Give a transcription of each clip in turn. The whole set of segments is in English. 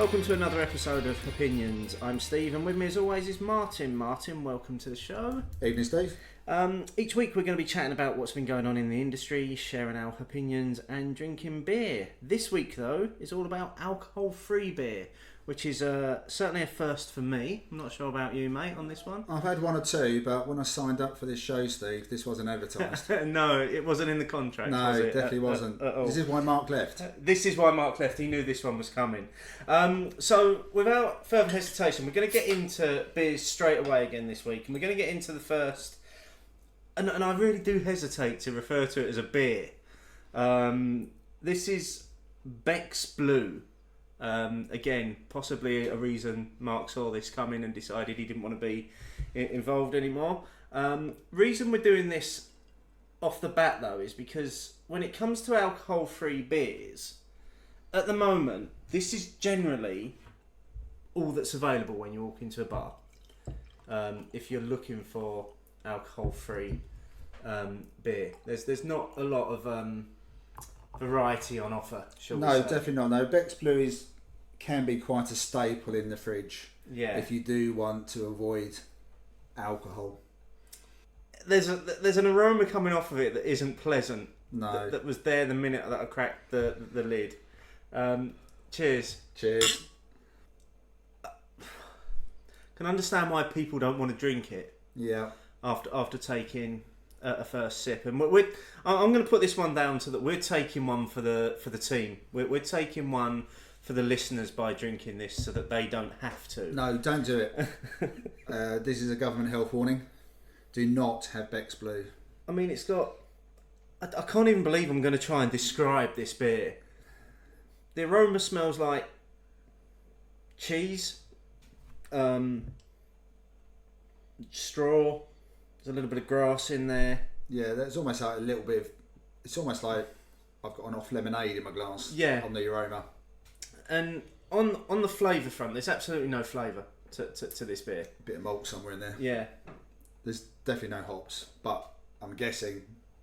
Welcome to another episode of Hopinions. I'm Steve, and with me as always is Martin. Martin, welcome to the show. Evening, Steve. Each week we're going to be chatting about what's been going on in the industry, sharing our opinions and drinking beer. This week, though, is all about alcohol-free beer, which is certainly a first for me. I'm not sure about you, mate, on this one. I've had one or two, but when I signed up for this show, Steve, this wasn't advertised. No, it wasn't in the contract, no, was it? It definitely wasn't. This is why Mark left. This is why Mark left. He knew this one was coming. So, without further hesitation, we're going to get into beers straight away again this week, and we're going to get into the first. And I really do hesitate to refer to it as a beer. This is Beck's Blue. Again, possibly a reason Mark saw this coming and decided he didn't want to be involved anymore. Reason we're doing this off the bat, though, is because when it comes to alcohol-free beers, at the moment, this is generally all that's available when you walk into a bar. If you're looking for alcohol-free beer, there's not a lot of variety on offer. Shall we say? No, definitely not. No, Beck's Blue can be quite a staple in the fridge. Yeah. If you do want to avoid alcohol. There's an aroma coming off of it that isn't pleasant. No. That was there the minute that I cracked the lid. Cheers. Cheers. Can understand why people don't want to drink it. Yeah. After taking a first sip, and I'm going to put this one down to that we're taking one for the team. We're taking one for the listeners by drinking this, so that they don't have to. No, don't do it. This is a government health warning. Do not have Beck's Blue. I mean, it's got. I can't even believe I'm going to try and describe this beer. The aroma smells like cheese, straw. There's a little bit of grass in there. Yeah, there's almost like a little bit of. It's almost like I've got an off lemonade in my glass. Yeah. On the aroma. And on the flavour front, there's absolutely no flavour to this beer. A bit of malt somewhere in there. Yeah. There's definitely no hops, but I'm guessing,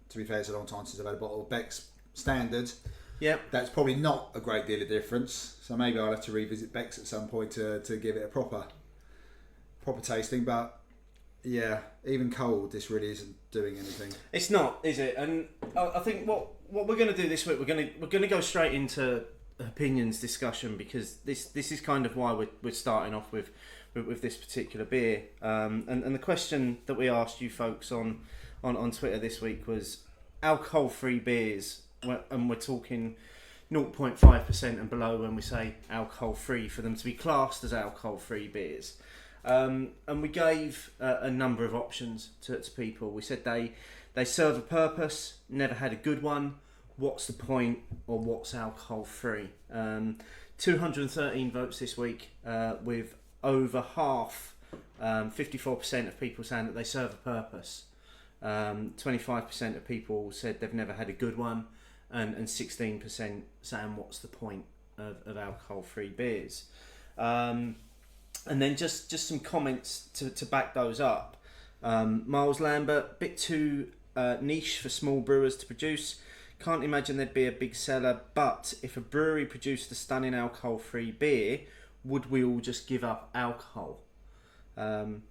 to be fair, it's a long time since I've had a bottle of Beck's Standard. Yep. That's probably not a great deal of difference, so maybe I'll have to revisit Beck's at some point to give it a proper tasting, but yeah, even cold, this really isn't doing anything. It's not, is it? And I think what we're going to do this week, we're going to go straight into opinions discussion, because this is kind of why we're starting off with this particular beer. And the question that we asked you folks on Twitter this week was alcohol-free beers, and we're talking 0.5% and below when we say alcohol-free, for them to be classed as alcohol-free beers. And we gave a number of options to people. We said they serve a purpose, never had a good one, what's the point, or what's alcohol-free. 213 votes this week, with over half, 54% of people saying that they serve a purpose. 25% of people said they've never had a good one, and 16% saying what's the point of alcohol-free beers. And then just some comments to back those up. Miles Lambert, bit too niche for small brewers to produce. Can't imagine there'd be a big seller, but if a brewery produced a stunning alcohol-free beer, would we all just give up alcohol?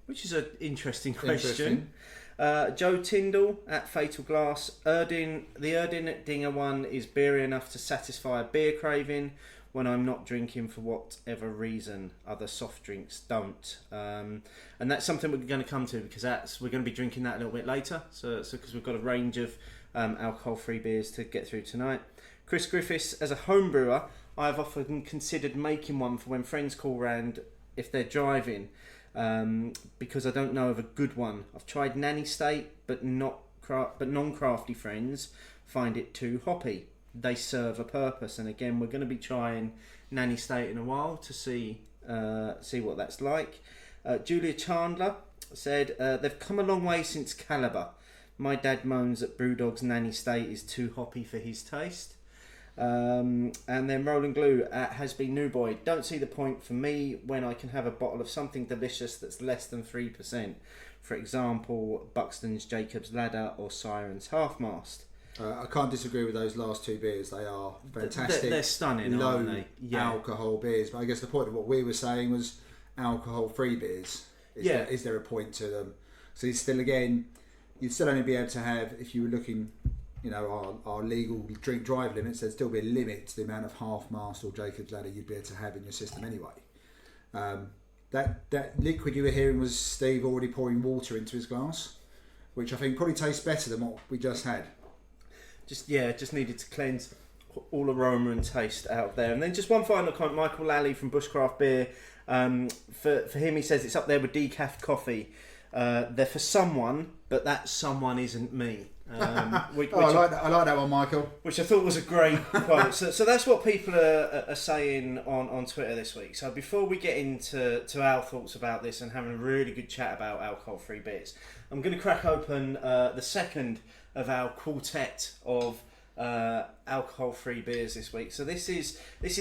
Which is an interesting question. Joe Tyndall at Fatal Glass. The Erdinger one is beery enough to satisfy a beer craving when I'm not drinking for whatever reason. Other soft drinks don't. And that's something we're going to come to, because we're going to be drinking that a little bit later. So because we've got a range of alcohol-free beers to get through tonight. Chris Griffiths, as a home brewer, I've often considered making one for when friends call round if they're driving, because I don't know of a good one. I've tried Nanny State, but non-crafty friends find it too hoppy. They serve a purpose, and again, we're going to be trying Nanny State in a while to see what that's like. Julia Chandler said they've come a long way since Caliber. My dad moans that Brewdog's Nanny State is too hoppy for his taste. And then Roland Glue has been New Boy. Don't see the point for me when I can have a bottle of something delicious that's less than 3%. For example, Buxton's Jacob's Ladder or Siren's Half Mast. I can't disagree with those last two beers. They are fantastic. They're stunning, low aren't they? Yeah. alcohol beers. But I guess the point of what we were saying was alcohol-free beers. Is there a point to them? So it's still, again, you'd still only be able to have, if you were looking, our legal drink drive limits, there'd still be a limit to the amount of half-mast or Jacob's Ladder you'd be able to have in your system anyway. That liquid you were hearing was Steve already pouring water into his glass, which I think probably tastes better than what we just had. Just needed to cleanse all aroma and taste out of there. And then just one final comment, Michael Lally from Bushcraft Beer. For him, he says it's up there with decaf coffee. They're for someone, but that someone isn't me. I like that one, Michael. Which I thought was a great quote. So that's what people are saying on Twitter this week. So before we get into our thoughts about this and having a really good chat about alcohol-free beers, I'm going to crack open the second of our quartet of alcohol-free beers this week. So this is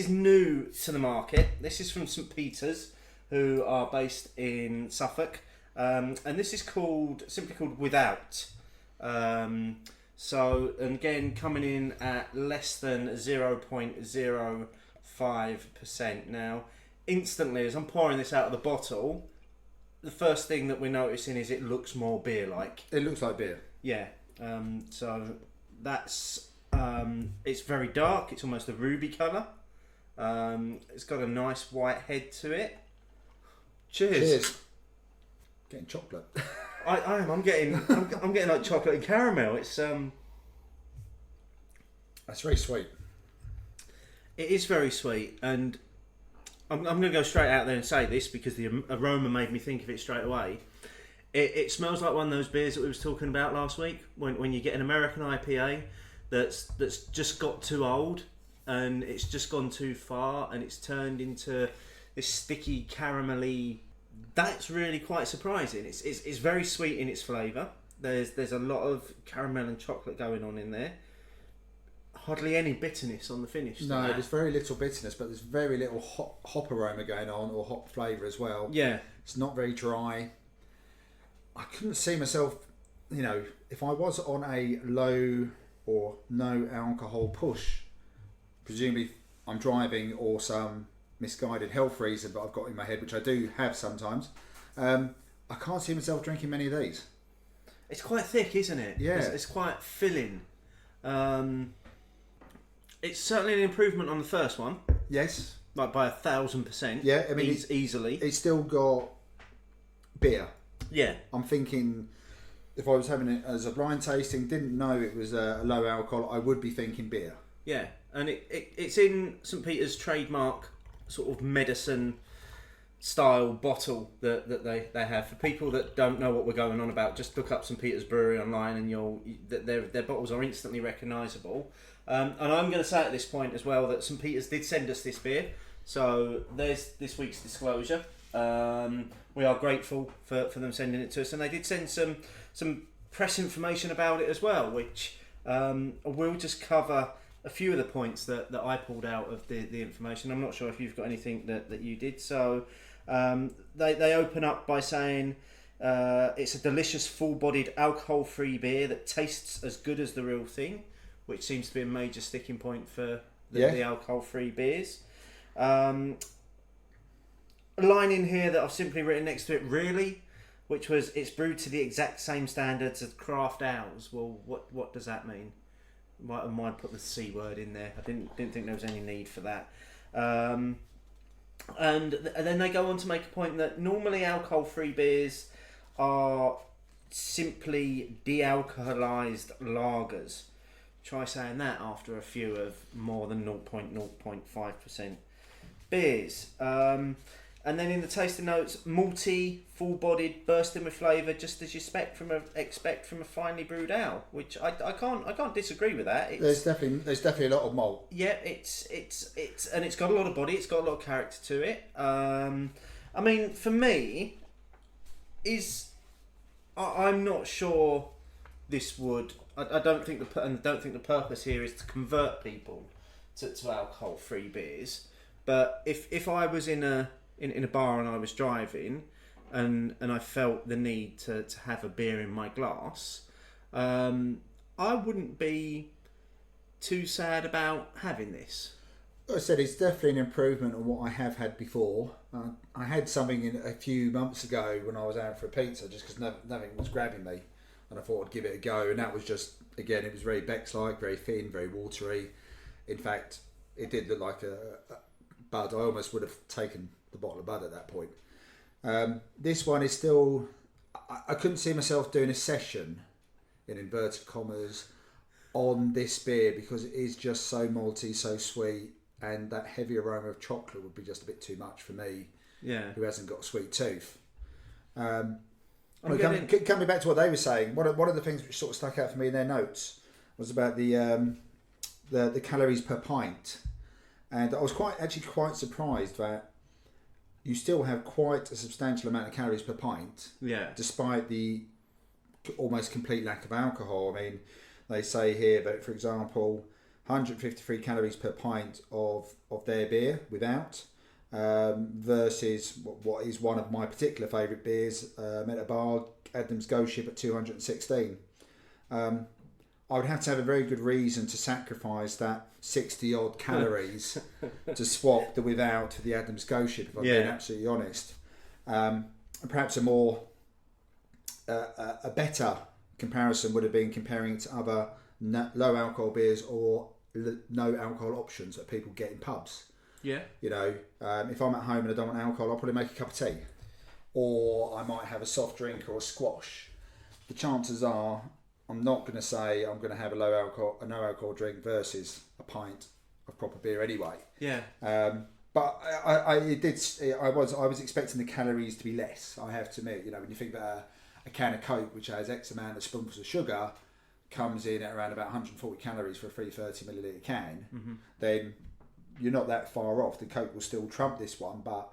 new to the market. This is from St Peter's, who are based in Suffolk, and this is simply called Without. So again, coming in at less than 0.05%. Now, instantly, as I'm pouring this out of the bottle, the first thing that we're noticing is it looks more beer-like. It looks like beer. Yeah. So that's it's very dark. It's almost a ruby colour. It's got a nice white head to it. Cheers. Getting chocolate. I am. I'm getting like chocolate and caramel. It's That's very sweet. It is very sweet, and I'm going to go straight out there and say this because the aroma made me think of it straight away. It smells like one of those beers that we was talking about last week when you get an American IPA that's just got too old and it's just gone too far and it's turned into this sticky caramelly. That's really quite surprising. It's very sweet in its flavour. There's a lot of caramel and chocolate going on in there. Hardly any bitterness on the finish. No, there's very little bitterness, but there's very little hop aroma going on, or hop flavour as well. Yeah. It's not very dry. I couldn't see myself, if I was on a low or no alcohol push, presumably I'm driving, or some misguided health reason that I've got in my head, which I do have sometimes, I can't see myself drinking many of these. It's quite thick, isn't it? Yeah. It's quite filling. It's certainly an improvement on the first one. Yes. Like by 1,000%. Yeah, I mean, easily. It's still got beer. Yeah. I'm thinking, if I was having it as a blind tasting, didn't know it was a low alcohol, I would be thinking beer. Yeah, and it's in St Peter's trademark sort of medicine style bottle that they have. For people that don't know what we're going on about, just look up St Peter's Brewery online and their bottles are instantly recognisable. And I'm going to say at this point as well that St Peter's did send us this beer, so there's this week's disclosure. We are grateful for them sending it to us, and they did send some press information about it as well, which we'll just cover a few of the points that I pulled out of the information. I'm not sure if you've got anything that you did. So they open up by saying it's a delicious full-bodied alcohol-free beer that tastes as good as the real thing, which seems to be a major sticking point for the alcohol-free beers. A line in here that I've simply written next to it, really, which was, it's brewed to the exact same standards as craft ales. Well, what does that mean? Might put the C word in there. I didn't think there was any need for that. And then they go on to make a point that normally alcohol-free beers are simply de-alcoholized lagers. Try saying that after a few of more than 0.5% beers. And then in the tasting notes, malty, full-bodied, bursting with flavour, just as you expect from a finely brewed ale, which I can't disagree with that. There's definitely a lot of malt. Yeah, it's and it's got a lot of body. It's got a lot of character to it. I mean, for me, I'm not sure this would. I don't think the purpose here is to convert people to alcohol-free beers. But if I was in a bar and I was driving, and I felt the need to have a beer in my glass, I wouldn't be too sad about having this. Like I said, it's definitely an improvement on what I have had before. I had something a few months ago when I was out for a pizza, just because nothing was grabbing me, and I thought I'd give it a go. And that was just, again, it was very Beck's-like, very thin, very watery. In fact, it did look like a bud. I almost would have taken the bottle of bud at that point. This one is still... I couldn't see myself doing a session, in inverted commas, on this beer because it is just so malty, so sweet, and that heavy aroma of chocolate would be just a bit too much for me, who hasn't got a sweet tooth. Coming back to what they were saying, one of the things which sort of stuck out for me in their notes was about the calories per pint, and I was quite surprised that you still have quite a substantial amount of calories per pint, despite the almost complete lack of alcohol. I mean, they say here that, for example, 153 calories per pint of their beer without, versus what is one of my particular favourite beers, at a bar, Adam's Go Ship at 216. I would have to have a very good reason to sacrifice that 60 odd calories to swap the without to the Adam's Go Ship, if I'm being absolutely honest. Perhaps a better comparison would have been comparing it to other low alcohol beers or no alcohol options that people get in pubs. Yeah. You know, if I'm at home and I don't want alcohol, I'll probably make a cup of tea, or I might have a soft drink or a squash. The chances are I'm not going to say I'm going to have a no alcohol drink versus a pint of proper beer anyway. Yeah. But I was expecting the calories to be less. I have to admit, you know, when you think about a can of Coke, which has X amount of spoonfuls of sugar, comes in at around about 140 calories for a 330 milliliter can, then you're not that far off. The Coke will still trump this one, but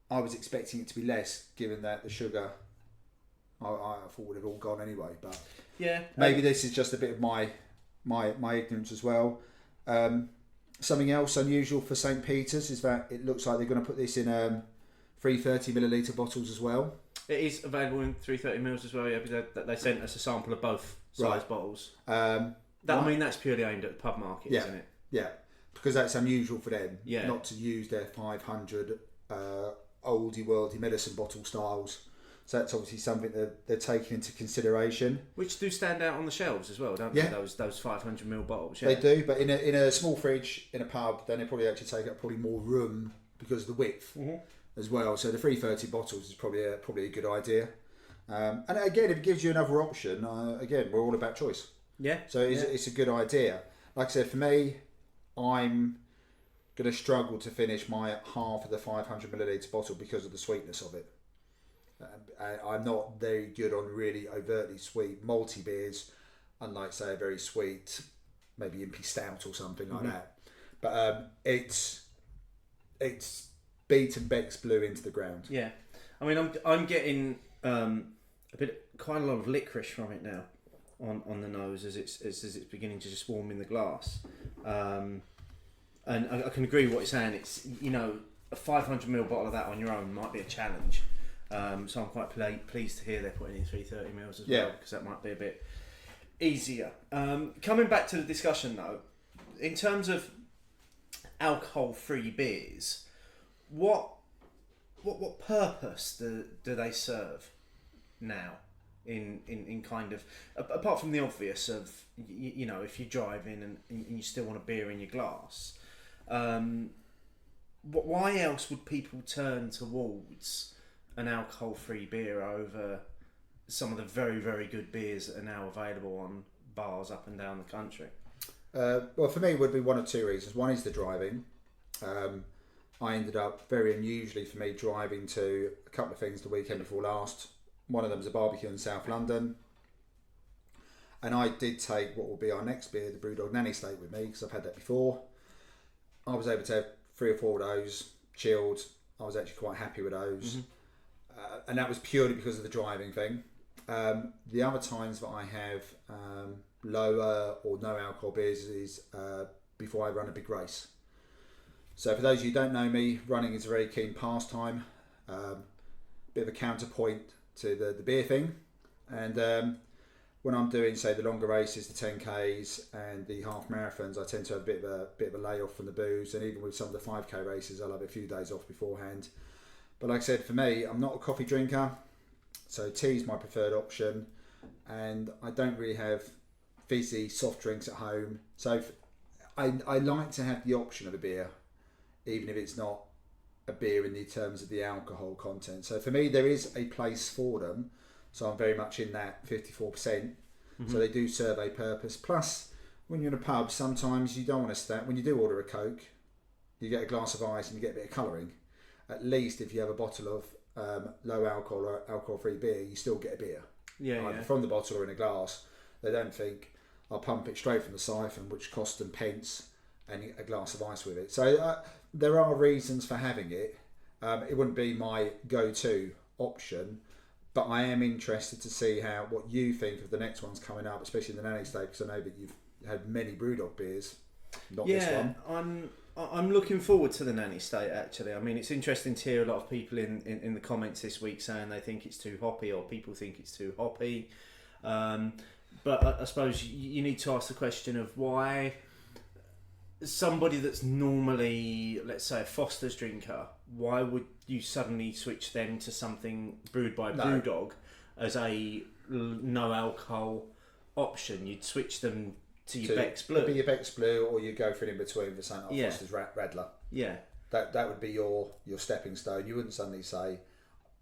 I was expecting it to be less, given that the sugar I thought would have all gone anyway. But maybe this is just a bit of my ignorance as well. Something else unusual for St. Peter's is that it looks like they're going to put this in 330 milliliter bottles as well. It is available in 330 mils as well. Yeah, but they sent us a sample of both size bottles. I mean, that's purely aimed at the pub market, isn't it? Yeah, because that's unusual for them not to use their 500 oldie worldy medicine bottle styles. So that's obviously something that they're taking into consideration. Which do stand out on the shelves as well, don't they? Those 500ml bottles. They do, but in a small fridge in a pub, then they probably actually take up probably more room because of the width as well. So the 330 bottles is probably a good idea. And again, if it gives you another option, again, we're all about choice. Yeah. So it's a good idea. Like I said, for me, I'm going to struggle to finish my half of the 500 milliliter bottle because of the sweetness of it. I'm not very good on really overtly sweet malty beers, unlike, say, a very sweet, maybe Impy Stout or something like that. But it's beaten Beck's Blue into the ground. Yeah, I mean, I'm getting quite a lot of licorice from it now on the nose as it's beginning to just warm in the glass. And I can agree with what you're saying. It's, you know, a 500ml bottle of that on your own might be a challenge. So I'm quite pleased to hear they're putting in 330 mils as well, because that might be a bit easier. Coming back to the discussion though, in terms of alcohol-free beers, what purpose do they serve now? In kind of, apart from the obvious of, you know, if you're driving and you still want a beer in your glass, why else would people turn towards an alcohol-free beer over some of the very, very good beers that are now available on bars up and down the country? Well, for me, it would be one of two reasons. One is the driving. I ended up, very unusually for me, driving to a couple of things the weekend before last. One of them was a barbecue in South London. And I did take what will be our next beer, the Brewdog Nanny Steak, with me, because I've had that before. I was able to have 3 or 4 of those, chilled. I was actually quite happy with those. And that was purely because of the driving thing. The other times that I have lower or no alcohol beers is before I run a big race. So for those of you who don't know me, running is a very keen pastime. Bit of a counterpoint to the beer thing. And when I'm doing, say, the longer races, the 10Ks and the half marathons, I tend to have a bit of a layoff from the booze, and even with some of the 5K races, I'll have a few days off beforehand. But like I said, for me, I'm not a coffee drinker, so tea is my preferred option, and I don't really have fizzy soft drinks at home. So I like to have the option of a beer, even if it's not a beer in the terms of the alcohol content. So for me, there is a place for them. So I'm very much in that 54%. So they do serve a purpose. Plus, when you're in a pub, sometimes you don't want to stand. When you do order a Coke, you get a glass of ice and you get a bit of colouring. At least if you have a bottle of low alcohol or alcohol-free beer, you still get a beer. Either from the bottle or in a glass. They don't think, I'll pump it straight from the siphon, which costs them pence, and a glass of ice with it. So there are reasons for having it. It wouldn't be my go-to option. But I am interested to see what you think of the next ones coming up, especially in the Nanny state, because I know that you've had many Brewdog beers, not this one. I'm looking forward to the Nanny state, actually. I mean, it's interesting to hear a lot of people in the comments this week saying they think it's too hoppy, or people think it's too hoppy. But I suppose you need to ask the question of why somebody that's normally, let's say, a Foster's drinker, why would you suddenly switch them to something brewed by Brewdog as a no alcohol option? You'd switch them to your Beck's Blue. It'd be your Beck's Blue, or you go for it in between for something like Foster's Radler. Yeah. That would be your stepping stone. You wouldn't suddenly say,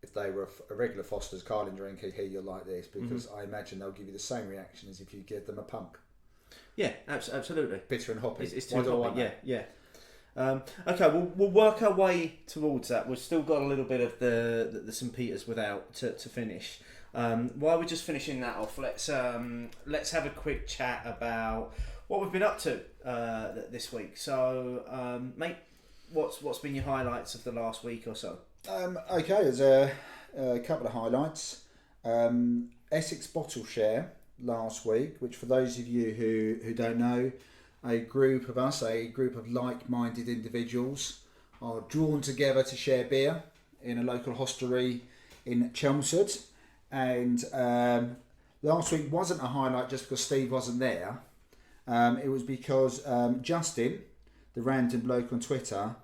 if they were a regular Foster's Carling drinker, here you're like this, because I imagine they'll give you the same reaction as if you give them a punk. Yeah, absolutely. Bitter and hoppy. It's too hoppy. Yeah. Okay, we'll work our way towards that. We've still got a little bit of the St Peter's without to finish. While we're just finishing that off, let's have a quick chat about what we've been up to this week. So, mate, what's been your highlights of the last week or so? Okay, there's a couple of highlights. Essex Bottle Share last week, which for those of you who don't know, a group of like-minded individuals are drawn together to share beer in a local hostelry in Chelmsford. And last week wasn't a highlight just because Steve wasn't there. It was because Justin, the random bloke on Twitter,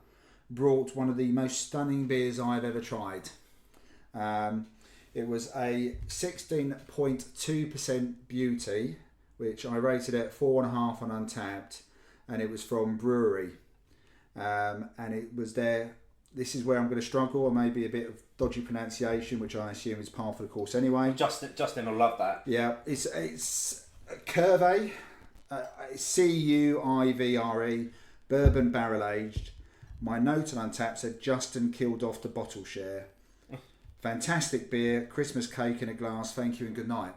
brought one of the most stunning beers I've ever tried. It was a 16.2% beauty, which I rated at 4.5 on Untappd, and it was from Brewery. And it was there. This is where I'm going to struggle, or maybe a bit of dodgy pronunciation, which I assume is par for the course anyway. Justin will love that. Yeah, it's Curve, Cuvre, bourbon barrel aged. My note on Untappd said Justin killed off the bottle share. Fantastic beer, Christmas cake in a glass, thank you and good night.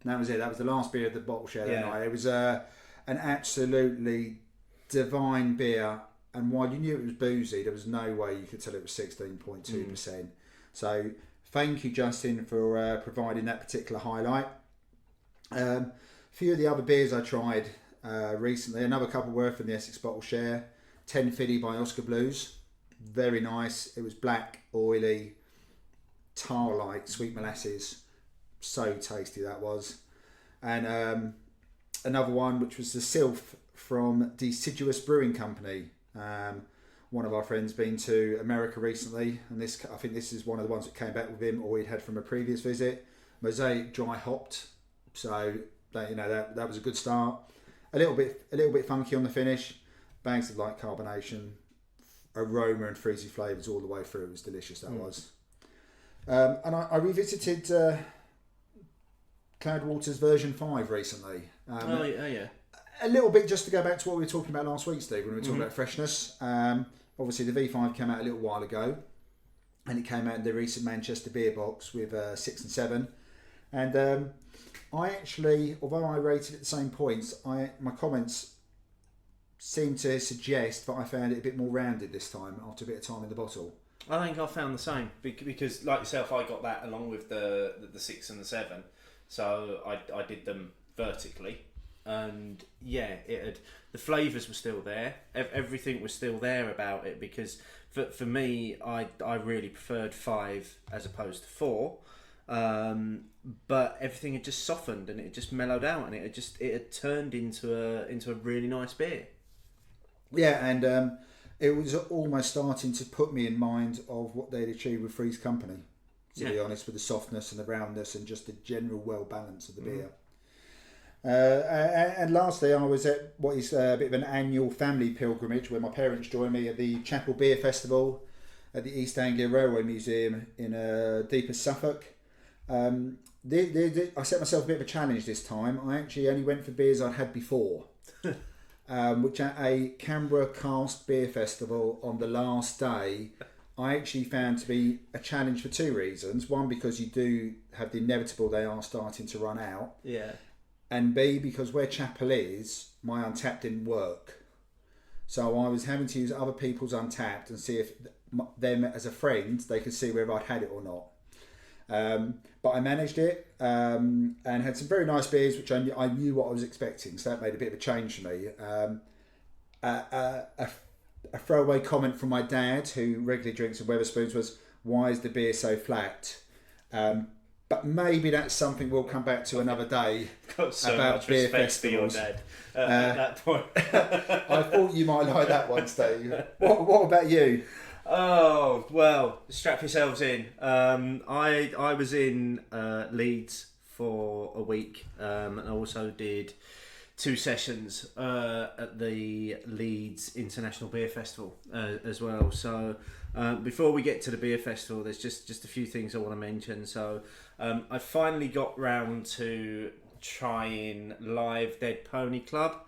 And that was it. That was the last beer of the bottle share that night. It was an absolutely divine beer, and while you knew it was boozy, there was no way you could tell it was 16.2%. So thank you, Justin, for providing that particular highlight. A few of the other beers I tried recently, another couple were from the Essex Bottle Share. 1050 by Oscar Blues, very nice. It was black, oily, tar-like, sweet molasses, so tasty that was. And another one which was the Sylph from Deciduous Brewing Company. One of our friends been to America recently, and I think this is one of the ones that came back with him, or he'd had from a previous visit. Mosaic dry hopped, so that was a good start. A little bit funky on the finish. Bags of light carbonation, aroma and fruity flavours all the way through. It was delicious, that was. And I revisited Cloudwater's version 5 recently. Yeah. A little bit just to go back to what we were talking about last week, Steve, when we were talking about freshness. Obviously, the V5 came out a little while ago, and it came out in the recent Manchester beer box with 6 and 7. And I actually, although I rated it the same points, my comments seem to suggest that I found it a bit more rounded this time after a bit of time in the bottle. I think I found the same because, like yourself, I got that along with the 6 and the 7, so I did them vertically, and the flavours were still there. Everything was still there about it, because for me, I really preferred 5 as opposed to 4. but everything had just softened and it had just mellowed out, and it had turned into a really nice beer. Yeah, and it was almost starting to put me in mind of what they'd achieved with Freeze Company, to be honest, with the softness and the roundness and just the general well balance of the beer. And lastly, I was at what is a bit of an annual family pilgrimage where my parents joined me at the Chapel Beer Festival at the East Anglia Railway Museum in deepest Suffolk. I set myself a bit of a challenge this time. I actually only went for beers I'd had before. Which at a Canberra Cask Beer Festival on the last day, I actually found to be a challenge for two reasons. One, because you do have the inevitable they are starting to run out. Yeah. And B, because where Chapel is, my Untappd didn't work. So I was having to use other people's Untappd and see if them as a friend, they could see whether I'd had it or not. But I managed it and had some very nice beers, which I knew what I was expecting. So that made a bit of a change for me. A throwaway comment from my dad, who regularly drinks at Wetherspoons, was, "Why is the beer so flat?" But maybe that's something we'll come back to another day. Got so about much beer respect festivals. for your dad at that point. I thought you might like that one, Steve. What about you? Oh, well, strap yourselves in. I was in Leeds for a week, and I also did 2 sessions at the Leeds International Beer Festival as well. So before we get to the beer festival, there's just a few things I want to mention. So I finally got round to trying live Dead Pony Club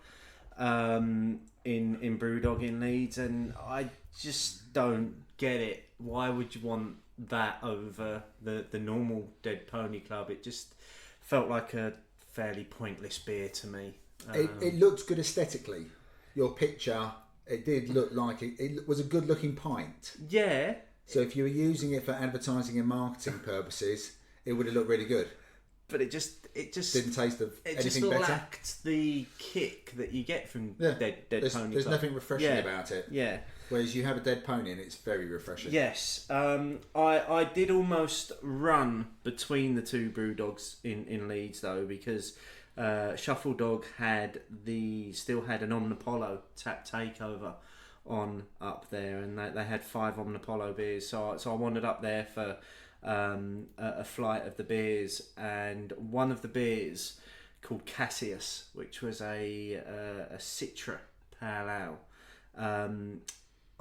in Brewdog in Leeds, and I just don't get it. Why would you want that over the normal Dead Pony Club? It just felt like a fairly pointless beer to me. It looked good aesthetically. Your picture, it did look like it was a good looking pint. Yeah. So if you were using it for advertising and marketing purposes, it would have looked really good. But it just didn't taste of it anything just better. lacked the kick that you get from Yeah. Dead There's Pony there's Club. nothing refreshing about it. Yeah. Whereas you have a dead pony and it's very refreshing. Yes. I did almost run between the two Brewdogs in Leeds though, because Shuffle Dog still had an Omnipollo tap takeover on up there, and they had 5 Omnipollo beers. So I wandered up there for a flight of the beers, and one of the beers called Cassius, which was a Citra Pale Ale.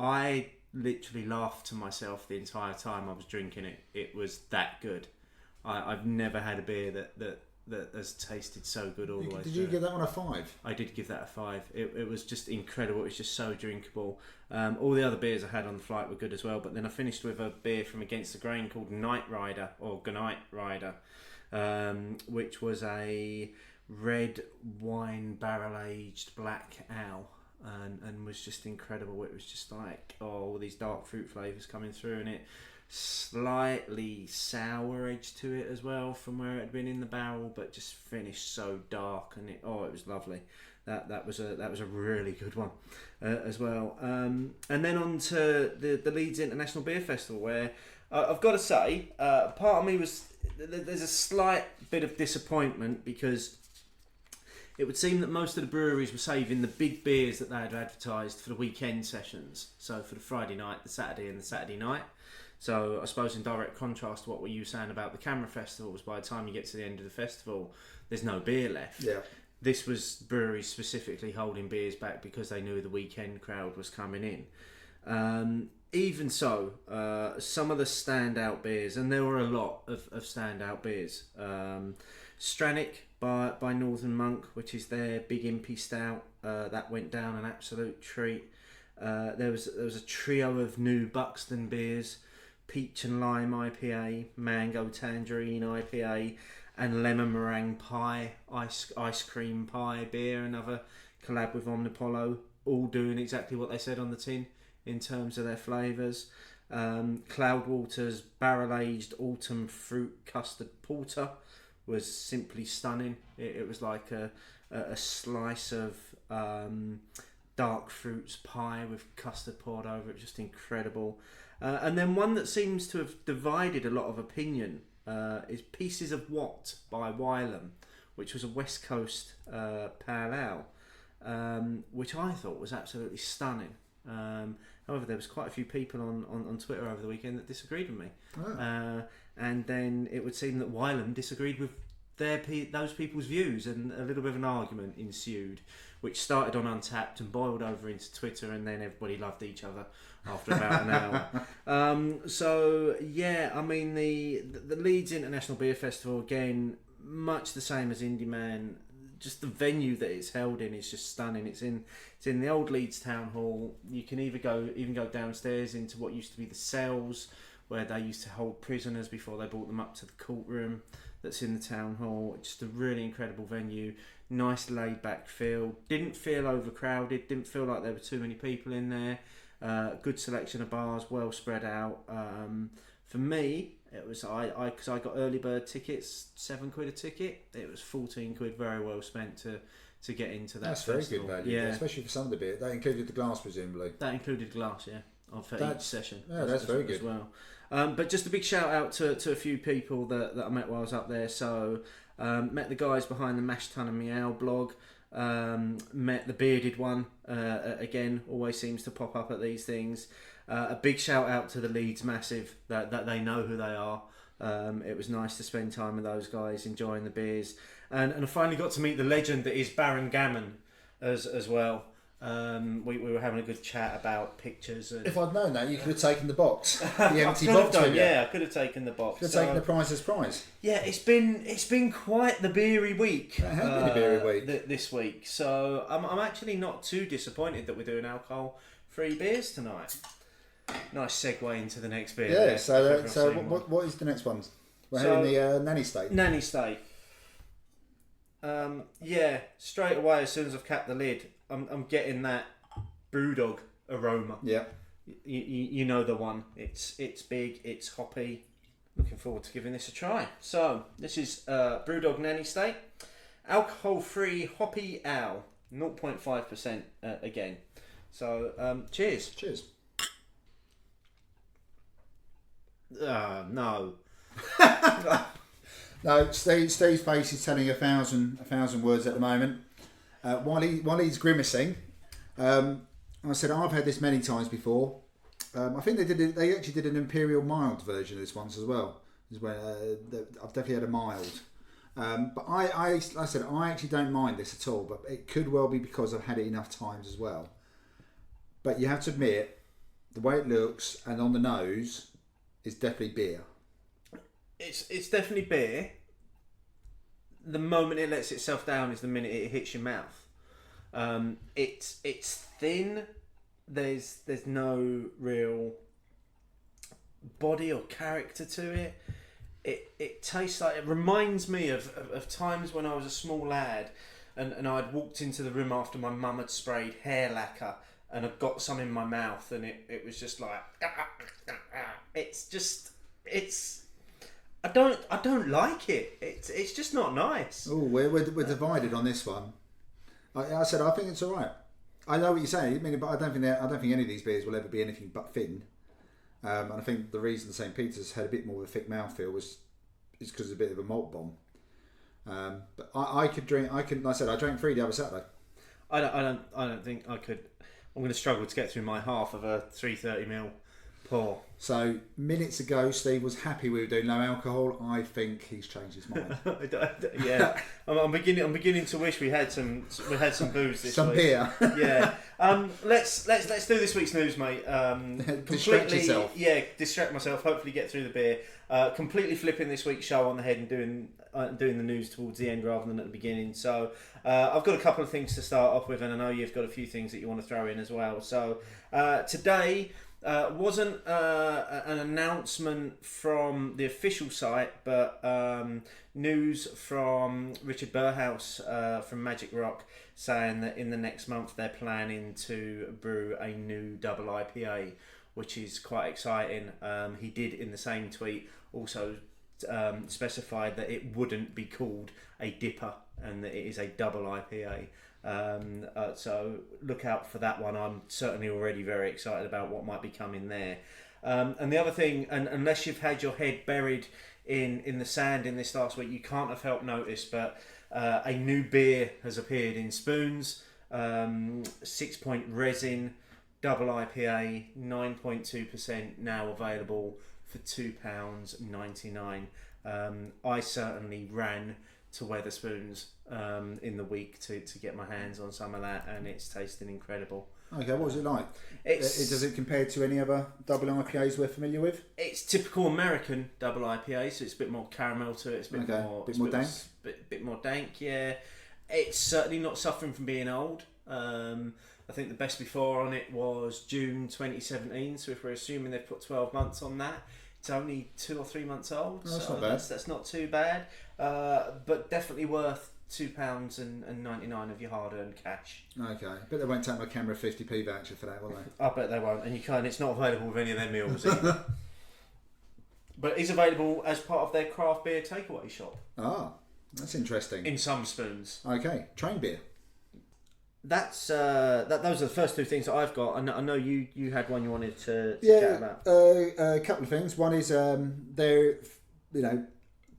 I literally laughed to myself the entire time I was drinking it. It was that good. I've never had a beer that has tasted so good all the way through. Did you give that one a 5? I did give that a 5. It was just incredible. It was just so drinkable. All the other beers I had on the flight were good as well, but then I finished with a beer from Against the Grain called Night Rider, or Goodnight Rider, which was a red wine barrel-aged black ale, and was just incredible. It was just like, all these dark fruit flavours coming through, and it slightly sour edge to it as well from where it had been in the barrel, but just finished so dark, and it was lovely. That was a really good one as well. And then on to the Leeds International Beer Festival, where I've got to say, part of me there's a slight bit of disappointment, because it would seem that most of the breweries were saving the big beers that they had advertised for the weekend sessions, so for the Friday night, the Saturday and the Saturday night. So I suppose in direct contrast to what you were saying about the camera festivals, by the time you get to the end of the festival, there's no beer left. Yeah. This was breweries specifically holding beers back because they knew the weekend crowd was coming in. Even so, some of the standout beers, and there were a lot of standout beers. Stranic by Northern Monk, which is their Big Impy Stout, that went down an absolute treat. There was a trio of new Buxton beers: Peach and Lime IPA, Mango Tangerine IPA, and Lemon Meringue Pie, ice cream pie beer, another collab with Omnipollo, all doing exactly what they said on the tin in terms of their flavours. Cloudwater's barrel-aged autumn fruit custard porter was simply stunning. It was like a slice of dark fruits pie with custard poured over it, just incredible. And then one that seems to have divided a lot of opinion is Pieces of What by Wylam, which was a West Coast pale ale, which I thought was absolutely stunning. However, there was quite a few people on Twitter over the weekend that disagreed with me. Oh. And then it would seem that Wylam disagreed with those people's views, and a little bit of an argument ensued, which started on Untappd and boiled over into Twitter, and then everybody loved each other after about an hour. So yeah, I mean the Leeds International Beer Festival, again, much the same as Indie Man. Just the venue that it's held in is just stunning. It's in the old Leeds Town Hall. You can even go downstairs into what used to be the cells, where they used to hold prisoners before they brought them up to the courtroom that's in the town hall. Just a really incredible venue. Nice laid back feel. Didn't feel overcrowded. Didn't feel like there were too many people in there. Good selection of bars, well spread out. For me, it was because I got early bird tickets, £7 a ticket. It was £14, very well spent to get into that. That's festival. very good value, yeah. Especially for some of the beer. That included the glass, presumably. That included glass, yeah, for each session. Yeah, that's very good as well. But just a big shout out to a few people that I met while I was up there. So met the guys behind the Mash Tun and Meow blog. Met the bearded one, again, always seems to pop up at these things. A big shout out to the Leeds Massive, that they know who they are. It was nice to spend time with those guys, enjoying the beers, and I finally got to meet the legend that is Baron Gammon as well. We were having a good chat about pictures. And if I'd known that, you could have taken the box, the empty box. Yeah, I could have taken the box. Could have taken the Prizeless Prize. Yeah, it's been quite the beery week. It has been a beery week this week. So I'm actually not too disappointed that we're doing alcohol-free beers tonight. Nice segue into the next beer. Yeah. So what is the next one? We're having the Nanny State. Nanny State. Yeah, straight away as soon as I've capped the lid, I'm getting that Brewdog aroma. Yeah. You know the one. It's big. It's hoppy. Looking forward to giving this a try. So this is Brewdog Nanny State, alcohol-free hoppy ale, 0.5% again. So cheers. Cheers. No. No, Steve's face is telling a thousand words at the moment. While he's grimacing, I said I've had this many times before. I think they actually did an Imperial mild version of this once as well. I've definitely had a mild. But I said I actually don't mind this at all. But it could well be because I've had it enough times as well. But you have to admit, the way it looks and on the nose is definitely beer. It's definitely beer. The moment it lets itself down is the minute it hits your mouth. It's thin. There's no real body or character to it. It tastes like, it reminds me of times when I was a small lad and I'd walked into the room after my mum had sprayed hair lacquer and I'd got some in my mouth and it was just like I don't like it. It's just not nice. Oh, we're divided on this one. I said I think it's all right. I know what you're saying. I mean, but I don't think any of these beers will ever be anything but thin. And I think the reason St. Peter's had a bit more of a thick mouthfeel is because it's a bit of a malt bomb. But I could drink. Like I said, I drank 3 the other Saturday. I don't think I could. I'm going to struggle to get through my half of a 330ml pour. So minutes ago, Steve was happy we were doing no alcohol. I think he's changed his mind. Yeah, I'm beginning to wish we had some booze this some week. beer. Yeah. Let's do this week's news, mate. Distract yourself. Yeah, distract myself. Hopefully, get through the beer. Completely flipping this week's show on the head and doing the news towards the end rather than at the beginning. So I've got a couple of things to start off with, and I know you've got a few things that you want to throw in as well. So today. Wasn't an announcement from the official site, but news from Richard Burhouse from Magic Rock saying that in the next month they're planning to brew a new double IPA, which is quite exciting. He did in the same tweet also specified that it wouldn't be called a dipper and that it is a double IPA. So look out for that one. I'm certainly already very excited about what might be coming there. And the other thing, and unless you've had your head buried in the sand in this last week, you can't have helped notice, but a new beer has appeared in spoons. 6 Point Resin, double IPA, 9.2%, now available for £2.99. I certainly ran to Wetherspoons in the week to get my hands on some of that, and it's tasting incredible. Okay, what was it like? Does it compare to any other double IPAs we're familiar with? It's typical American double IPA, so it's a bit more caramel to it. It's a bit more dank. Bit more dank, yeah. It's certainly not suffering from being old. I think the best before on it was June 2017. So if we're assuming they've put 12 months on that, it's only 2 or 3 months old. That's so not bad. That's not too bad. But definitely worth £2.99 of your hard-earned cash. Okay, but they won't take my camera 50p voucher for that, will they? I bet they won't, and you can't. It's not available with any of their meals either. But it is available as part of their craft beer takeaway shop. Ah, that's interesting. In some spoons. Okay, train beer. That's those are the first two things that I've got. I know you had one you wanted to chat about. A couple of things. One is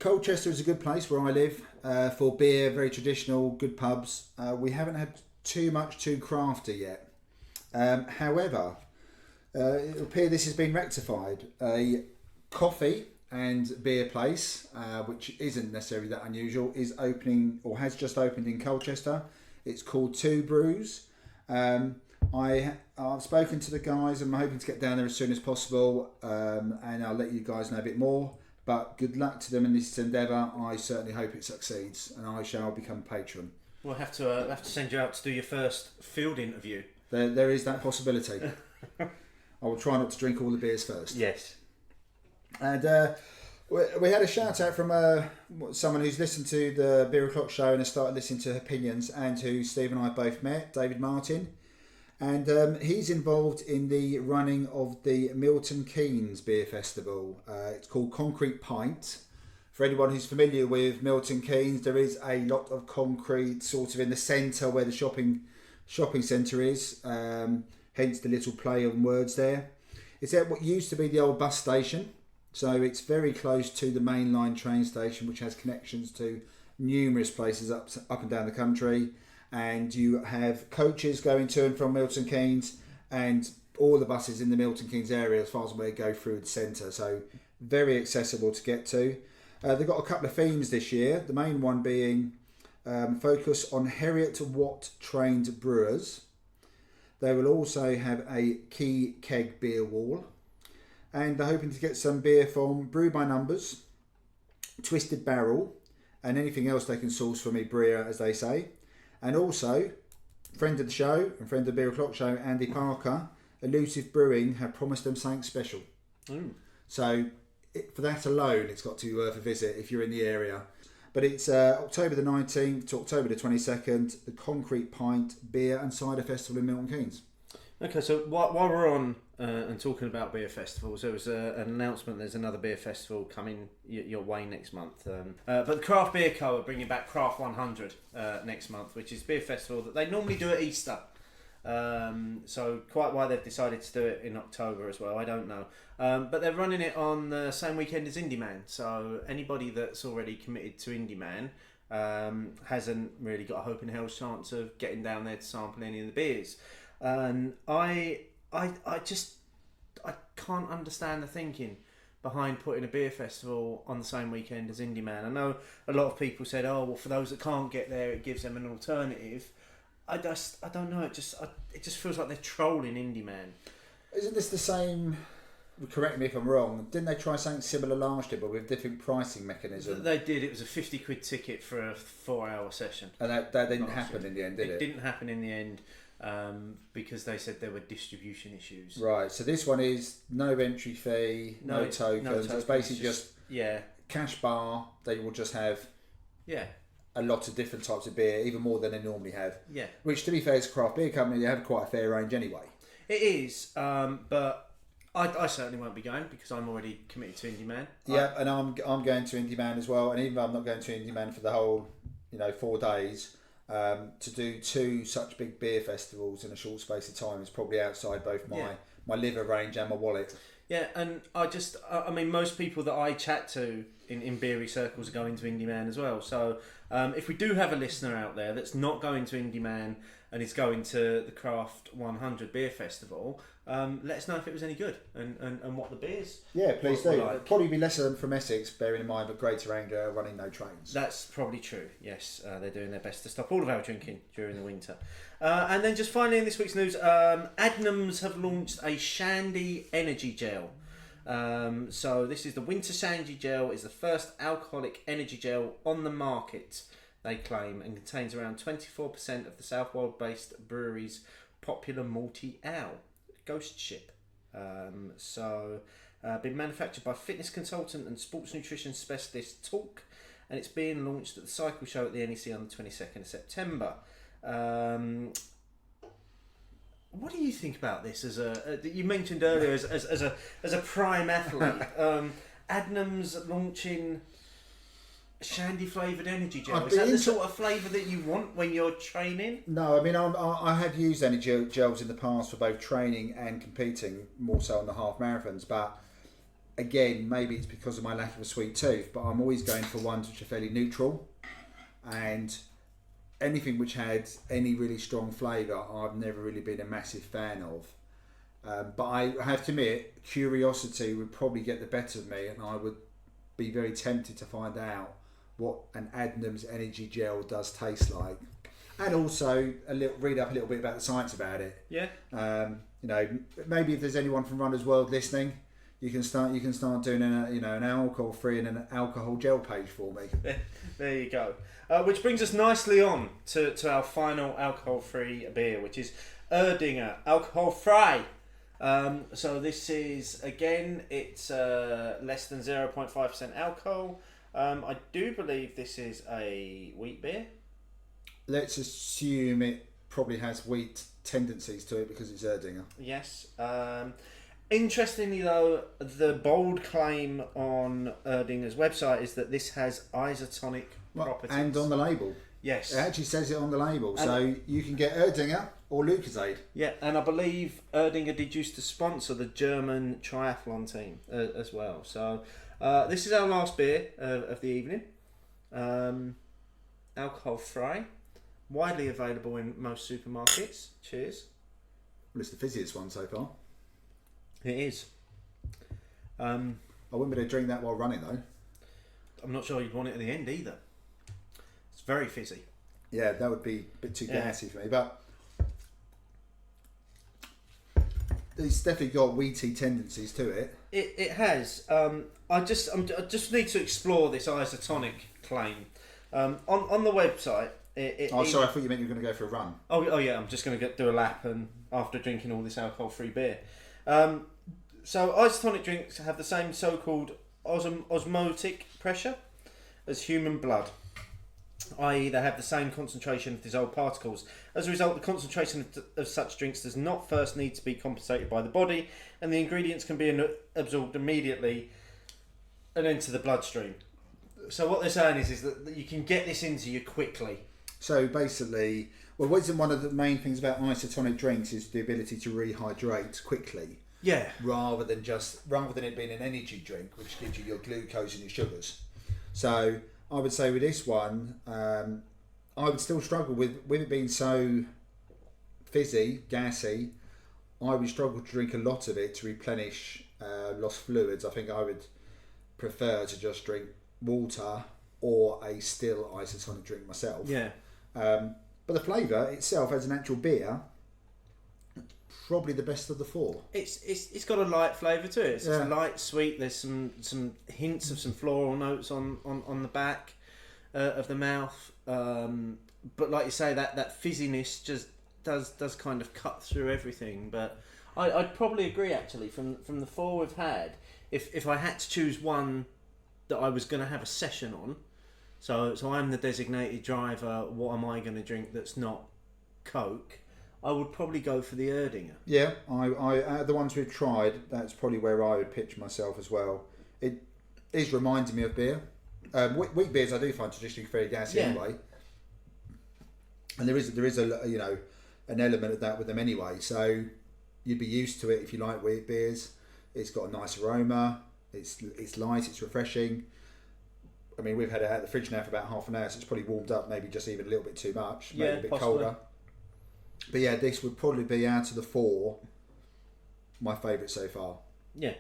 Colchester is a good place where I live for beer, very traditional, good pubs. We haven't had too much too crafty yet. However, it would appear this has been rectified. A coffee and beer place, which isn't necessarily that unusual, is opening or has just opened in Colchester. It's called Two Brews. I've spoken to the guys. I'm hoping to get down there as soon as possible, and I'll let you guys know a bit more. But good luck to them in this endeavour. I certainly hope it succeeds, and I shall become a patron. We'll have to send you out to do your first field interview. There is that possibility. I will try not to drink all the beers first. Yes. And we had a shout out from someone who's listened to the Beer O'Clock show and has started listening to Hopinions, and who Steve and I both met, David Martin. And he's involved in the running of the Milton Keynes Beer Festival. It's called Concrete Pint. For anyone who's familiar with Milton Keynes, there is a lot of concrete sort of in the centre where the shopping centre is. Hence the little play on words there. It's at what used to be the old bus station. So it's very close to the mainline train station, which has connections to numerous places up and down the country. And you have coaches going to and from Milton Keynes, and all the buses in the Milton Keynes area, as far as where go through the centre. So very accessible to get to. They've got a couple of themes this year. The main one being focus on Heriot Watt trained brewers. They will also have a key keg beer wall. And they're hoping to get some beer from Brew by Numbers, Twisted Barrel, and anything else they can source from Ibrea, as they say. And also, friend of the show and friend of the Beer O'Clock show, Andy Parker, Elusive Brewing, have promised them something special. So for that alone, it's got to be worth a visit if you're in the area. But it's October the 19th to October the 22nd, the Concrete Pint Beer and Cider Festival in Milton Keynes. Okay, so while we're on and talking about beer festivals, there was an announcement. There's another beer festival coming your way next month. But the Craft Beer Co are bringing back Craft 100 next month, which is a beer festival that they normally do at Easter. So quite why they've decided to do it in October as well, I don't know. But they're running it on the same weekend as Indie Man. So anybody that's already committed to Indie Man hasn't really got a hope in hell's chance of getting down there to sample any of the beers. And I can't understand the thinking behind putting a beer festival on the same weekend as Indie Man. I know a lot of people said, oh well, for those that can't get there, it gives them an alternative. I don't know. It just feels like they're trolling Indie Man. Isn't this the same? Correct me if I'm wrong. Didn't they try something similar last year, but with different pricing mechanism? They did. It was a £50 ticket for a 4-hour session, and that didn't happen in the end, did it? It didn't happen in the end. Because they said there were distribution issues. Right, so this one is no entry fee, no tokens. It's basically just cash bar. They will just have a lot of different types of beer, even more than they normally have. Yeah. Which, to be fair, as a craft beer company, they have quite a fair range anyway. It is, but I certainly won't be going because I'm already committed to Indie Man. Yeah, and I'm going to Indie Man as well. And even though I'm not going to Indie Man for the whole 4 days. To do 2 such big beer festivals in a short space of time is probably outside both my liver range and my wallet. Yeah, and I mean, most people that I chat to in beery circles are going to Indie Man as well. So if we do have a listener out there that's not going to Indie Man and is going to the Craft 100 Beer Festival, let us know if it was any good and what the beers. Yeah, please do. Like. Probably be lesser from Essex, bearing in mind that Greater Anglia are running no trains. That's probably true. Yes, they're doing their best to stop all of our drinking during the winter. And then just finally in this week's news, Adnams have launched a Shandy energy gel. So this is the Winter Shandy gel. Is the first alcoholic energy gel on the market, they claim, and contains around 24% of the South Wales-based brewery's popular malty ale, Ghost Ship. Been manufactured by fitness consultant and sports nutrition specialist Talk, and it's being launched at the Cycle Show at the NEC on the 22nd of September. What do you think about this? You mentioned earlier as a prime athlete, Adnams launching shandy flavoured energy gel. Is that the sort of flavour that you want when you're training? No, I mean I have used energy gels in the past for both training and competing, more so on the half marathons. But again, maybe it's because of my lack of a sweet tooth. But I'm always going for ones which are fairly neutral, and anything which had any really strong flavour, I've never really been a massive fan of. But I have to admit, curiosity would probably get the better of me, and I would be very tempted to find out what an Adnams energy gel does taste like, and also read up a little bit about the science about it. Yeah. Maybe if there's anyone from Runners World listening, you can start doing an alcohol-free and an alcohol gel page for me. There you go. Which brings us nicely on to our final alcohol-free beer, which is Erdinger Alkoholfrei. So this is, again, it's less than 0.5% alcohol. I do believe this is a wheat beer. Let's assume it probably has wheat tendencies to it because it's Erdinger. Yes. Interestingly though, the bold claim on Erdinger's website is that this has isotonic properties. And on the label. Yes. It actually says it on the label. So you can get Erdinger or Lucozade. Yeah, and I believe Erdinger did used to sponsor the German triathlon team as well. So this is our last beer of the evening. Alkoholfrei. Widely available in most supermarkets. Cheers. Well, it's the fizziest one so far. It is. I wouldn't be able to drink that while running though. I'm not sure you'd want it at the end either. It's very fizzy. Yeah, that would be a bit too gassy for me, but it's definitely got wheaty tendencies to it. It has. I just need to explore this isotonic claim. On the website. Sorry, I thought you meant you were going to go for a run. Oh yeah, I'm just going to do a lap and after drinking all this alcohol-free beer. So isotonic drinks have the same so-called osmotic pressure as human blood, i.e. they have the same concentration of dissolved particles. As a result, the concentration of such drinks does not first need to be compensated by the body, and the ingredients can be absorbed immediately and enter the bloodstream. So what they're saying is that you can get this into you quickly. So basically, one of the main things about isotonic drinks is the ability to rehydrate quickly. Yeah. Rather than it being an energy drink, which gives you your glucose and your sugars. So I would say with this one, I would still struggle with it being so fizzy, gassy. I would struggle to drink a lot of it to replenish lost fluids. I think I would prefer to just drink water or a still isotonic drink myself. Yeah. But the flavour itself as an actual beer, probably the best of the four. It's got a light flavour to it. It's light, sweet. There's some hints of some floral notes on the back of the mouth. But like you say, that fizziness just does kind of cut through everything. But I'd probably agree actually from the four we've had. If I had to choose one that I was going to have a session on, so I'm the designated driver. What am I going to drink that's not Coke? I would probably go for the Erdinger. Yeah, I the ones we've tried, that's probably where I would pitch myself as well. It is reminding me of beer. Wheat beers I do find traditionally very gassy anyway, and there is a an element of that with them anyway. So you'd be used to it if you like wheat beers. It's got a nice aroma. It's light. It's refreshing. I mean, we've had it out of the fridge now for about half an hour, so it's probably warmed up, maybe just even a little bit too much, maybe a bit possibly colder. But yeah, this would probably be out of the 4 my favourite so far. Yeah,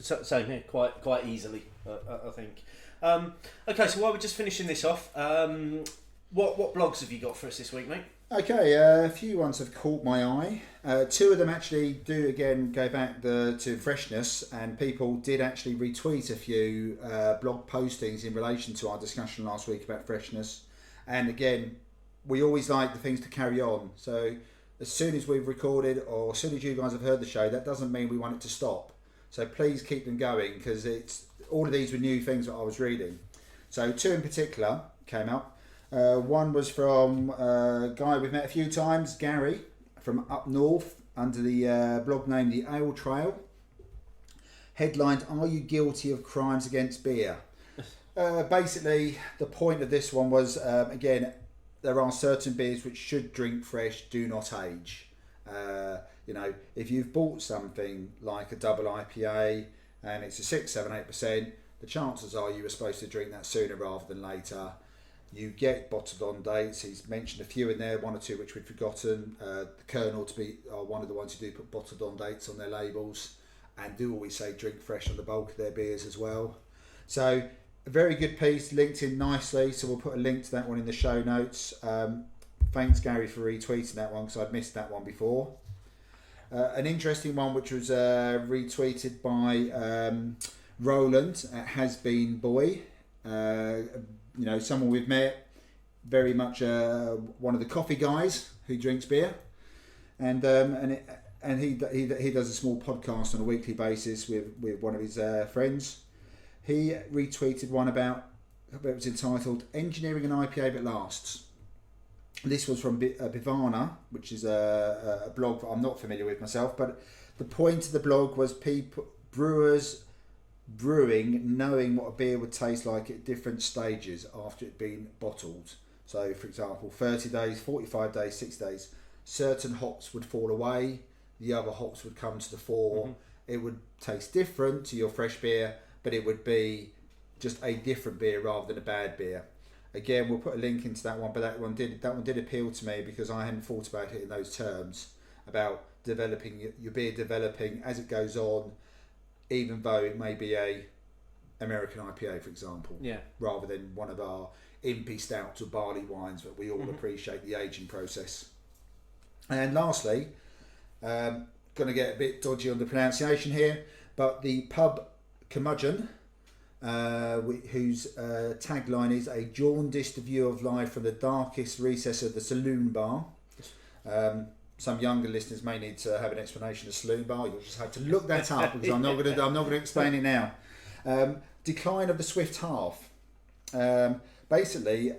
same here, quite easily, I think. Okay, so while we're just finishing this off, what blogs have you got for us this week, mate? Okay, a few ones have caught my eye. 2 of them actually do again go back to Freshness, and people did actually retweet a few blog postings in relation to our discussion last week about Freshness. And again, we always like the things to carry on. So as soon as we've recorded or as soon as you guys have heard the show, that doesn't mean we want it to stop. So please keep them going, because it's all of these were new things that I was reading. So 2 in particular came up. One was from a guy we've met a few times, Gary, from up north, under the blog name The Ale Trail. Headlined, "Are you guilty of crimes against beer?" Basically, the point of this one was, again, there are certain beers which should drink fresh, do not age. If you've bought something like a double IPA and it's a 6, 7, 8%, the chances are you were supposed to drink that sooner rather than later. You get bottled on dates. He's mentioned a few in there, 1 or 2 which we'd forgotten. The Colonel are one of the ones who do put bottled on dates on their labels, and do always say drink fresh on the bulk of their beers as well. So a very good piece, linked in nicely. So we'll put a link to that one in the show notes. Thanks, Gary, for retweeting that one, because I'd missed that one before. An interesting one which was retweeted by Roland at Has Been Boy. Someone we've met, very much one of the coffee guys who drinks beer, and he does a small podcast on a weekly basis with one of his friends. He retweeted one about, it was entitled "Engineering an IPA That Lasts." This was from Beervana, which is a blog that I'm not familiar with myself, but the point of the blog was brewers brewing, knowing what a beer would taste like at different stages after it been bottled. So, for example, 30 days, 45 days, 6 days, certain hops would fall away, the other hops would come to the fore. Mm-hmm. It would taste different to your fresh beer, but it would be just a different beer rather than a bad beer. Again, we'll put a link into that one, but that one did appeal to me because I hadn't thought about it in those terms, about developing your beer, developing as it goes on, even though it may be a American IPA, for example, rather than one of our impy stouts or barley wines that we all appreciate the aging process. And lastly, going to get a bit dodgy on the pronunciation here, but the pub Curmudgeon, whose tagline is "A jaundiced view of life from the darkest recess of the saloon bar." Some younger listeners may need to have an explanation of saloon bar. You'll just have to look that up, because I'm not going to explain it now. Decline of the swift half. Basically,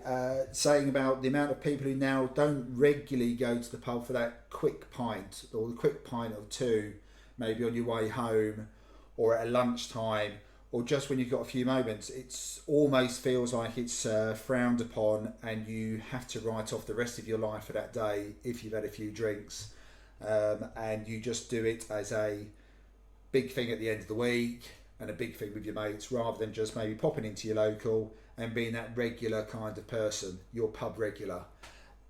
saying about the amount of people who now don't regularly go to the pub for that quick pint, or the quick pint or 2, maybe on your way home, or at a lunchtime, or just when you've got a few moments. It almost feels like it's frowned upon, and you have to write off the rest of your life for that day if you've had a few drinks, and you just do it as a big thing at the end of the week and a big thing with your mates, rather than just maybe popping into your local and being that regular kind of person, your pub regular.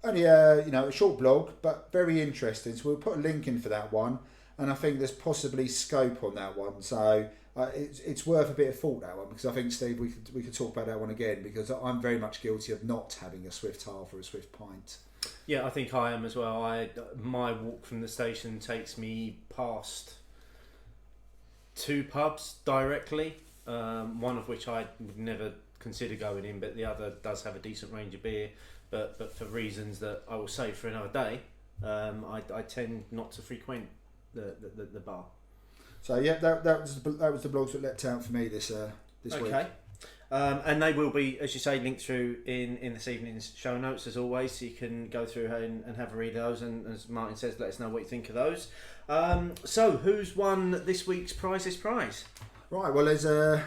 Only a short blog, but very interesting. So we'll put a link in for that one, and I think there's possibly scope on that one. So it's worth a bit of thought, that one, because I think, Steve, we could talk about that one again, because I'm very much guilty of not having a swift half or a swift pint. Yeah, I think I am as well. My walk from the station takes me past 2 pubs directly, one of which I would never consider going in, but the other does have a decent range of beer, but for reasons that I will save for another day, I tend not to frequent the bar. So yeah, that was the blogs that leapt out for me this week. Okay. And they will be, as you say, linked through in this evening's show notes as always, so you can go through and have a read of those, and as Martin says, let us know what you think of those. So who's won this week's Prizeless Prize? Right, well, there's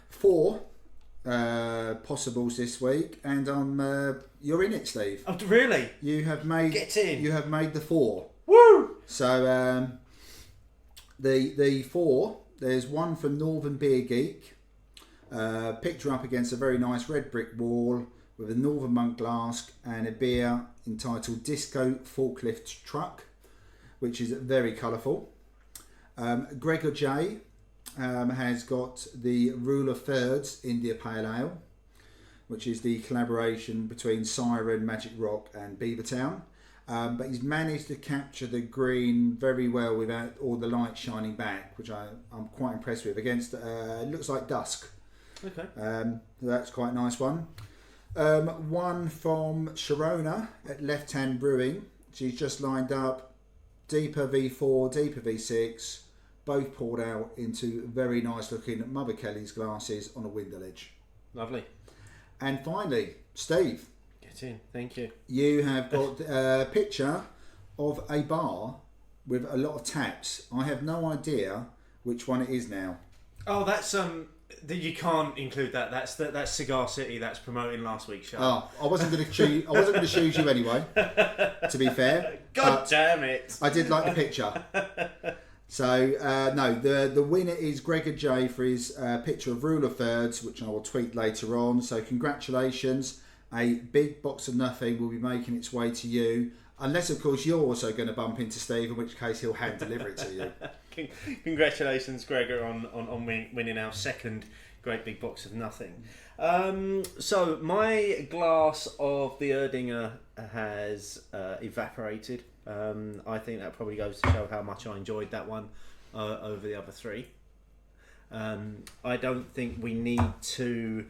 4 possibles this week, and you're in it, Steve. Oh, really? You have made the 4. Woo! So the 4 There's one from Northern Beer Geek. Picture up against a very nice red brick wall with a Northern Monk glass and a beer entitled Disco Forklift Truck, which is very colourful. Gregor J has got the Rule of Thirds India Pale Ale, which is the collaboration between Siren, Magic Rock and Beavertown. But he's managed to capture the green very well without all the light shining back, which I'm quite impressed with. Against it looks like dusk. Okay. That's quite a nice one. One from Sharona at Left Hand Brewing. She's just lined up deeper V4, deeper V6, both poured out into very nice looking Mother Kelly's glasses on a window ledge. Lovely. And finally, Steve. Get in, thank you. You have got a picture of a bar with a lot of taps. I have no idea which one it is now. Oh, that's you can't include that. That's Cigar City. That's promoting last week's show. Oh, I wasn't going to choose. I wasn't going to choose you anyway. To be fair, God damn it! I did like the picture. So no, the winner is Gregor J for his picture of Rule of Thirds, which I will tweet later on. So congratulations! A big box of nothing will be making its way to you, unless of course you're also going to bump into Steve, in which case he'll hand deliver it to you. Congratulations, Gregor, on winning our second great big box of nothing. So my glass of the Erdinger has evaporated. I think that probably goes to show how much I enjoyed that one over the other three. I don't think we need to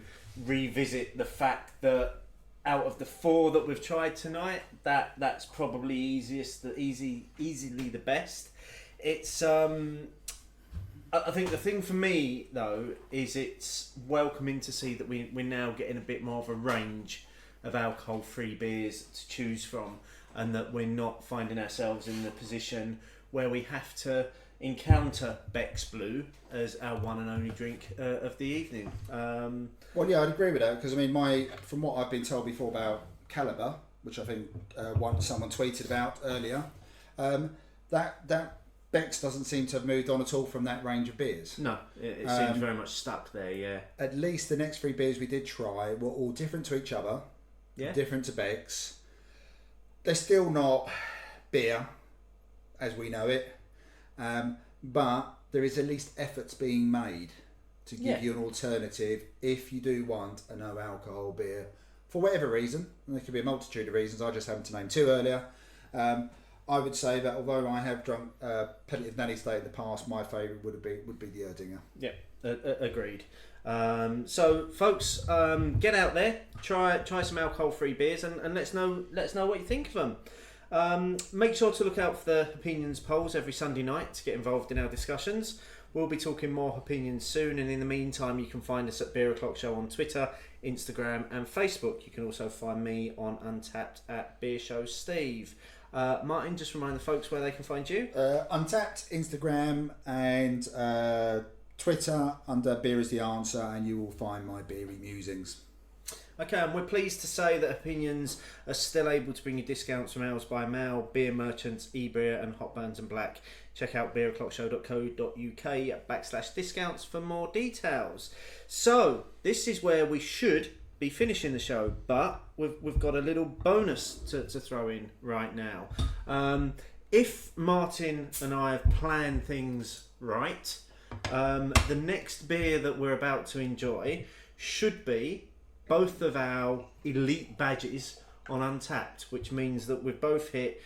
revisit the fact that out of the four that we've tried tonight, that's probably easily the best. It's I think the thing for me though is it's welcoming to see that we're now getting a bit more of a range of alcohol-free beers to choose from, and that we're not finding ourselves in the position where we have to encounter Beck's Blue as our one and only drink of the evening. Well, yeah, I'd agree with that, because I mean, from what I've been told before about Caliber, which I think someone tweeted about earlier, that Beck's doesn't seem to have moved on at all from that range of beers. No, it seems very much stuck there. Yeah. At least the next three beers we did try were all different to each other. Yeah. Different to Beck's. They're still not beer as we know it, but there is at least efforts being made to give you an alternative if you do want a no alcohol beer for whatever reason. And there could be a multitude of reasons. I just happened to name two earlier. I would say that although I have drunk plenty of Nanny State in the past, my favourite would be the Erdinger. Yeah, agreed. So, folks, get out there, try some alcohol-free beers, and let us know what you think of them. Make sure to look out for the Opinions polls every Sunday night to get involved in our discussions. We'll be talking more Opinions soon, and in the meantime, you can find us at Beer O'Clock Show on Twitter, Instagram, and Facebook. You can also find me on Untappd at Beer Show Steve. Martin, just remind the folks where they can find you. Untappd, Instagram, and Twitter under Beer is the Answer, and you will find my beery musings. Okay, and we're pleased to say that Opinions are still able to bring you discounts from Ales by Mail, Beer Merchants, eBeer, and Hot Burns and Black. Check out beeroclockshow.co.uk/discounts for more details. So, this is where we should be finishing the show, but we've got a little bonus to throw in right now. If Martin and I have planned things right, the next beer that we're about to enjoy should be both of our elite badges on Untappd, which means that we've both hit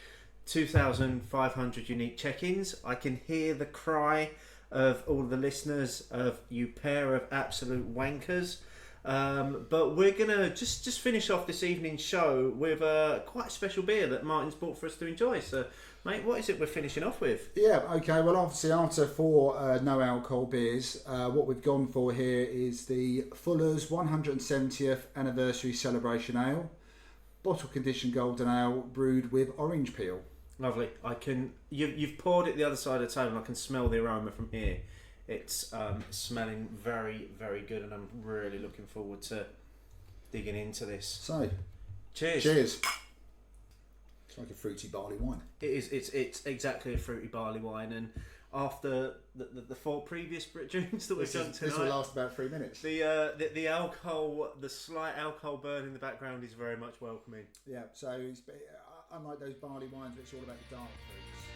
2,500 unique check-ins. I can hear the cry of all the listeners of you pair of absolute wankers. But we're gonna just finish off this evening's show with quite a special beer that Martin's bought for us to enjoy. So, mate, what is it we're finishing off with? Yeah, okay. Well, obviously after four no alcohol beers, what we've gone for here is the Fuller's 170th anniversary celebration ale, bottle conditioned golden ale brewed with orange peel. Lovely. You've poured it the other side of the table. I can smell the aroma from here. It's smelling very, very good, and I'm really looking forward to digging into this. So, cheers. Cheers. It's like a fruity barley wine. It is. It's exactly a fruity barley wine, and after the 4 previous drinks that we've done tonight. This will last about 3 minutes. The alcohol, the slight alcohol burn in the background is very much welcoming. Yeah, so it's, unlike those barley wines, which are all about the dark fruits,